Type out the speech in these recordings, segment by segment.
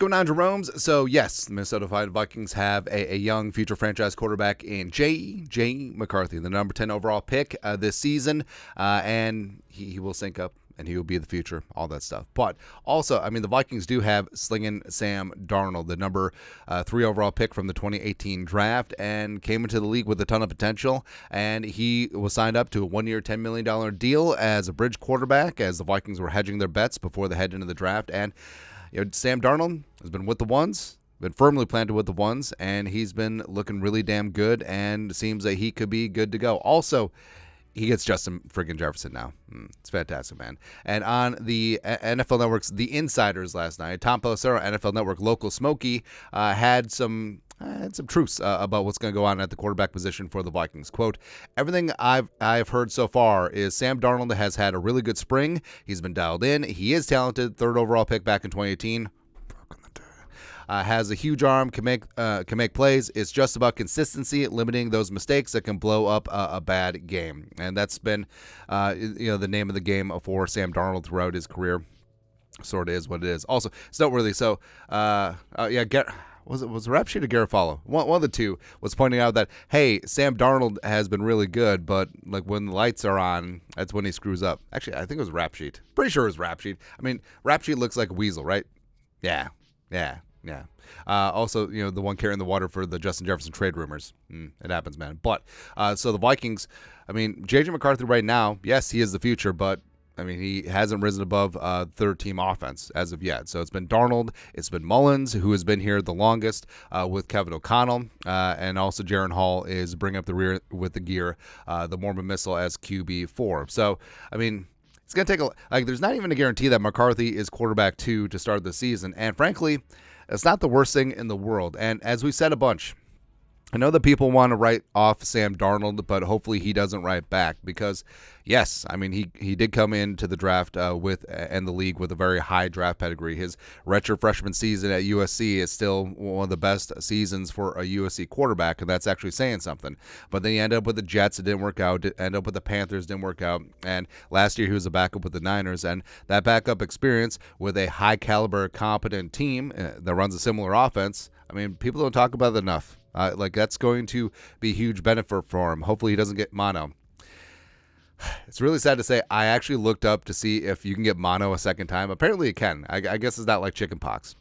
going on, Jerome's? So, yes, the Minnesota Vikings have a young future franchise quarterback in JJ McCarthy, the number 10 overall pick this season, and he will sync up, and he will be the future, all that stuff. But also, I mean, the Vikings do have slinging Sam Darnold, the number 3 overall pick from the 2018 draft, and came into the league with a ton of potential, and he was signed up to a 1-year, $10 million deal as a bridge quarterback, as the Vikings were hedging their bets before they head into the draft. And Sam Darnold has been with the ones, been firmly planted with the ones, and he's been looking really damn good, and seems that he could be good to go. Also, he gets Justin friggin' Jefferson now. It's fantastic, man. And on the NFL Network's The Insiders last night, Tom Pelissero, NFL Network local Smokey, had some truths about what's going to go on at the quarterback position for the Vikings. Quote, everything I've heard so far is Sam Darnold has had a really good spring. He's been dialed in. He is talented. 3rd overall pick back in 2018. Has a huge arm, can make plays. It's just about consistency, limiting those mistakes that can blow up a bad game. And that's been the name of the game for Sam Darnold throughout his career. Sort of is what it is. Also, it's noteworthy. So, was it Rap Sheet or Garofalo? One of the two was pointing out that, hey, Sam Darnold has been really good, but like when the lights are on, that's when he screws up. Actually, I think it was Rap Sheet. Pretty sure it was Rap Sheet. I mean, Rap Sheet looks like a weasel, right? Yeah. Also, the one carrying the water for the Justin Jefferson trade rumors. It happens, man. But so the Vikings, I mean, JJ McCarthy right now, yes, he is the future, but I mean, he hasn't risen above third-team offense as of yet. So it's been Darnold, it's been Mullins, who has been here the longest with Kevin O'Connell, and also Jaron Hall is bringing up the rear with the gear, the Mormon Missile as QB4. So, I mean, it's going to take there's not even a guarantee that McCarthy is quarterback 2 to start the season. And frankly, it's not the worst thing in the world. And as we said a bunch, I know that people want to write off Sam Darnold, but hopefully he doesn't write back because, yes, I mean, he did come into the draft and the league with a very high draft pedigree. His redshirt freshman season at USC is still one of the best seasons for a USC quarterback, and that's actually saying something. But then he ended up with the Jets. It didn't work out. Ended up with the Panthers. Didn't work out. And last year he was a backup with the Niners, and that backup experience with a high-caliber, competent team that runs a similar offense, I mean, people don't talk about it enough. That's going to be a huge benefit for him. Hopefully he doesn't get mono. It's really sad to say. I actually looked up to see if you can get mono a second time. Apparently it can. I guess it's not like chicken pox.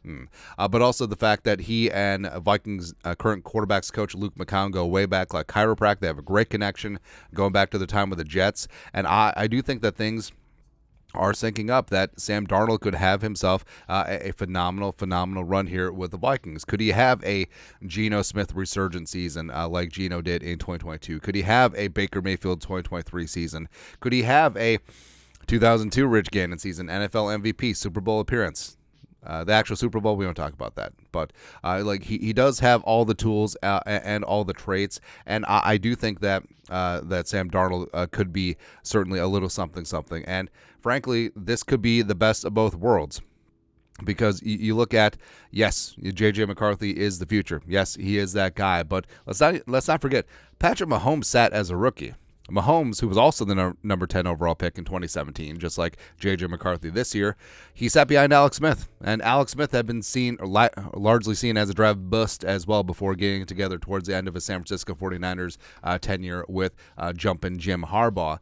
But also the fact that he and Vikings current quarterbacks coach Luke McCown go way back like chiropractic. They have a great connection going back to the time with the Jets. And I do think that things are syncing up, that Sam Darnold could have himself a phenomenal run here with the Vikings. Could he have a Geno Smith resurgent season like Geno did in 2022? Could he have a Baker Mayfield 2023 season? Could he have a 2002 Rich Gannon season, NFL MVP, Super Bowl appearance? The actual Super Bowl, we don't talk about that. But he does have all the tools and all the traits, and I do think that Sam Darnold could be certainly a little something. And frankly, this could be the best of both worlds. Because you look at, yes, JJ McCarthy is the future. Yes, he is that guy. But let's not forget, Patrick Mahomes sat as a rookie. Mahomes, who was also the number 10 overall pick in 2017, just like J.J. McCarthy this year, he sat behind Alex Smith. And Alex Smith had been largely seen as a draft bust as well before getting together towards the end of his San Francisco 49ers tenure with jumping Jim Harbaugh.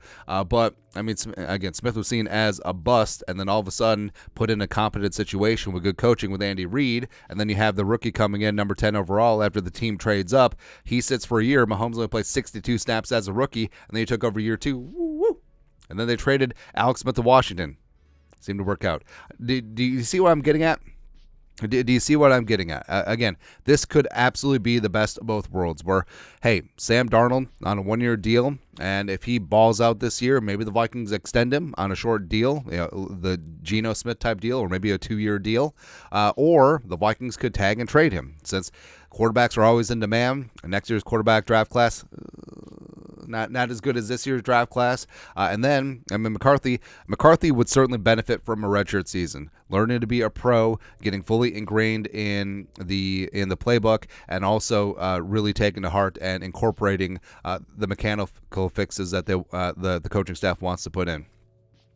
But, I mean, again, Smith was seen as a bust and then all of a sudden put in a competent situation with good coaching with Andy Reid. And then you have the rookie coming in, number 10 overall, after the team trades up. He sits for a year. Mahomes only played 62 snaps as a rookie, and then he took over year 2. Woo-woo. And then they traded Alex Smith to Washington. Seemed to work out. Do you see what I'm getting at? Do you see what I'm getting at? Again, this could absolutely be the best of both worlds where, hey, Sam Darnold on a 1-year deal, and if he balls out this year, maybe the Vikings extend him on a short deal, the Geno Smith type deal, or maybe a 2-year deal, or the Vikings could tag and trade him since quarterbacks are always in demand. Next year's quarterback draft class, not as good as this year's draft class. And then, I mean, McCarthy would certainly benefit from a redshirt season, learning to be a pro, getting fully ingrained in the playbook, and also really taking to heart and incorporating the mechanical fixes that the coaching staff wants to put in.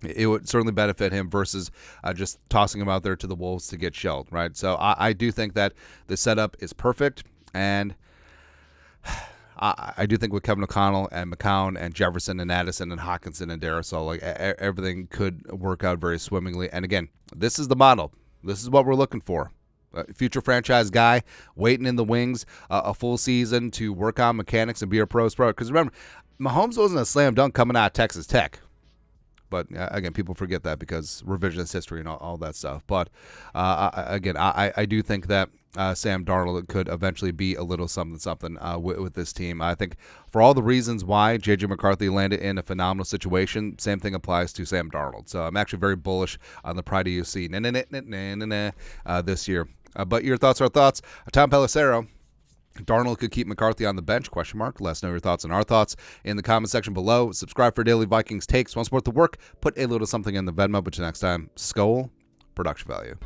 it would certainly benefit him versus just tossing him out there to the wolves to get shelled, right? So I do think that the setup is perfect, and I do think with Kevin O'Connell and McCown and Jefferson and Addison and Hawkinson and Darrisaw, like everything could work out very swimmingly. And again, this is the model. This is what we're looking for. A future franchise guy waiting in the wings a full season to work on mechanics and be a pro's pro. Because remember, Mahomes wasn't a slam dunk coming out of Texas Tech. But again, people forget that because revisionist history and all that stuff. But again, I do think that Sam Darnold could eventually be a little something with this team. I think for all the reasons why JJ McCarthy landed in a phenomenal situation, same thing applies to Sam Darnold. So I'm actually very bullish on the Pride of UC this year. But your thoughts are thoughts. Tom Pelissero. Darnold could keep McCarthy on the bench, ? Let us know your thoughts and our thoughts in the comment section below. Subscribe for daily Vikings takes. Want to support the work? Put a little something in the Venmo. But until next time, Skol, production value.